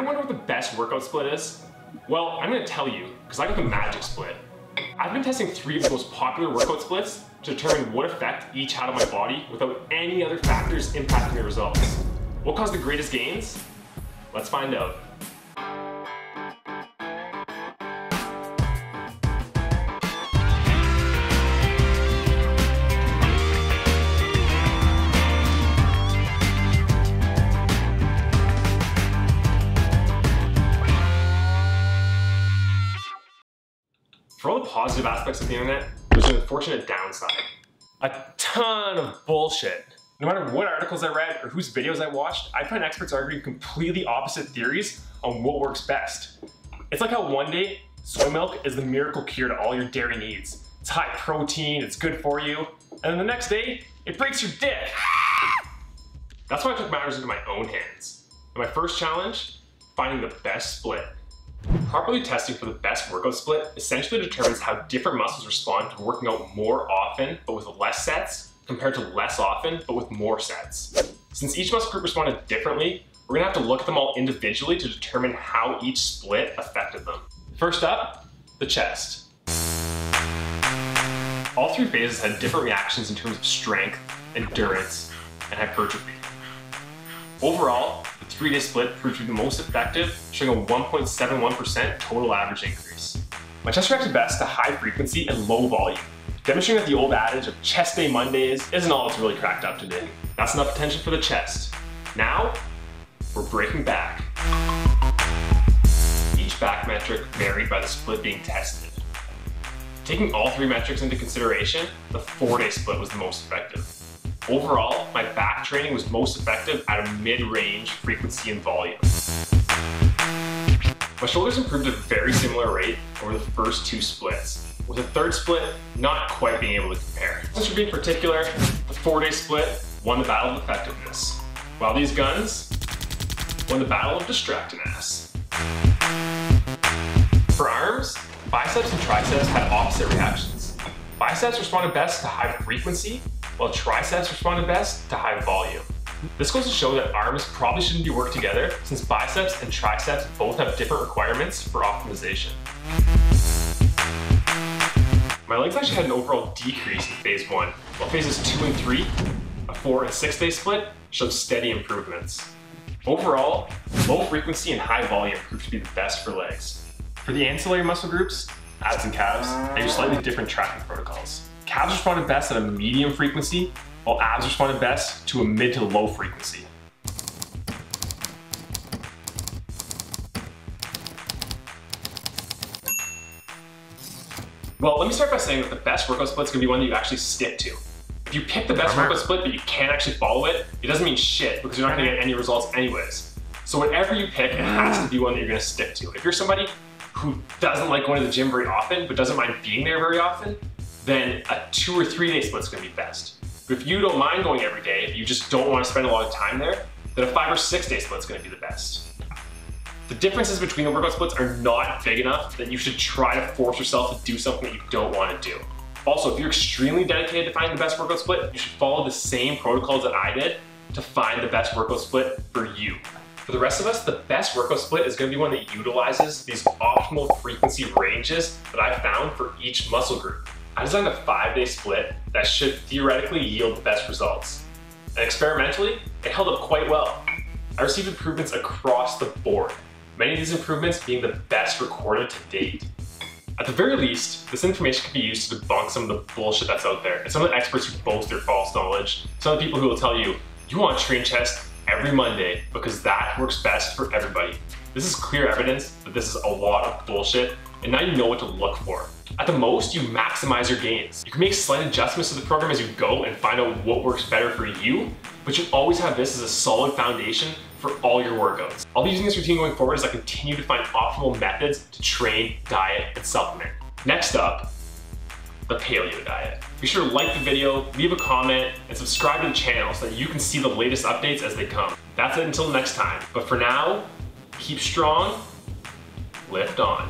wonder what the best workout split is? Well, I'm gonna tell you, because I got the magic split. I've been testing 3 of the most popular workout splits to determine what effect each had on my body without any other factors impacting the results. What caused the greatest gains? Let's find out. For all the positive aspects of the internet, there's an unfortunate downside. A ton of bullshit. No matter what articles I read or whose videos I watched, I find experts arguing completely opposite theories on what works best. It's like how one day, soy milk is the miracle cure to all your dairy needs. It's high protein, it's good for you, and then the next day, it breaks your dick. That's why I took matters into my own hands. And my first challenge, finding the best split. Properly testing for the best workout split essentially determines how different muscles respond to working out more often but with less sets compared to less often but with more sets. Since each muscle group responded differently, we're gonna have to look at them all individually to determine how each split affected them. First up, the chest. All 3 phases had different reactions in terms of strength, endurance, and hypertrophy. Overall, the 3-day split proved to be the most effective, showing a 1.71% total average increase. My chest reacted best to high frequency and low volume, demonstrating that the old adage of chest day Mondays isn't all it's really cracked up to be. That's enough attention for the chest. Now, we're breaking back. Each back metric varied by the split being tested. Taking all 3 metrics into consideration, the 4-day split was the most effective. Overall, my back training was most effective at a mid-range frequency and volume. My shoulders improved at a very similar rate over the first 2 splits, with a 3rd split not quite being able to compare. Since we're being particular, the 4-day split won the battle of effectiveness, while these guns won the battle of distracting ass. For arms, biceps and triceps had opposite reactions. Biceps responded best to high frequency, while triceps responded best to high volume. This goes to show that arms probably shouldn't be worked together since biceps and triceps both have different requirements for optimization. My legs actually had an overall decrease in phase 1, while phases 2 and 3, a 4 and 6-day split, showed steady improvements. Overall, low frequency and high volume proved to be the best for legs. For the ancillary muscle groups, abs and calves, I used slightly different tracking protocols. Calves responded best at a medium frequency, while abs responded best to a mid to low frequency. Well, let me start by saying that the best workout split is going to be one that you actually stick to. If you pick the best workout split but you can't actually follow it, it doesn't mean shit because you're not going to get any results anyways. So whatever you pick, it has to be one that you're going to stick to. If you're somebody who doesn't like going to the gym very often but doesn't mind being there very often, then a 2 or 3-day split is going to be best. But if you don't mind going every day, if you just don't want to spend a lot of time there, then a 5 or 6-day split is going to be the best. The differences between the workout splits are not big enough that you should try to force yourself to do something that you don't want to do. Also, if you're extremely dedicated to finding the best workout split, you should follow the same protocols that I did to find the best workout split for you. For the rest of us, the best workout split is going to be one that utilizes these optimal frequency ranges that I found for each muscle group. I designed a 5-day split that should theoretically yield the best results. And experimentally, it held up quite well. I received improvements across the board, many of these improvements being the best recorded to date. At the very least, this information can be used to debunk some of the bullshit that's out there, and some of the experts who boast their false knowledge, some of the people who will tell you, you want to train chest every Monday because that works best for everybody. This is clear evidence that this is a lot of bullshit, and now you know what to look for. At the most, you maximize your gains. You can make slight adjustments to the program as you go and find out what works better for you, but you always have this as a solid foundation for all your workouts. I'll be using this routine going forward as I continue to find optimal methods to train, diet, and supplement. Next up, the paleo diet. Be sure to like the video, leave a comment, and subscribe to the channel so that you can see the latest updates as they come. That's it until next time. But for now, keep strong, lift on.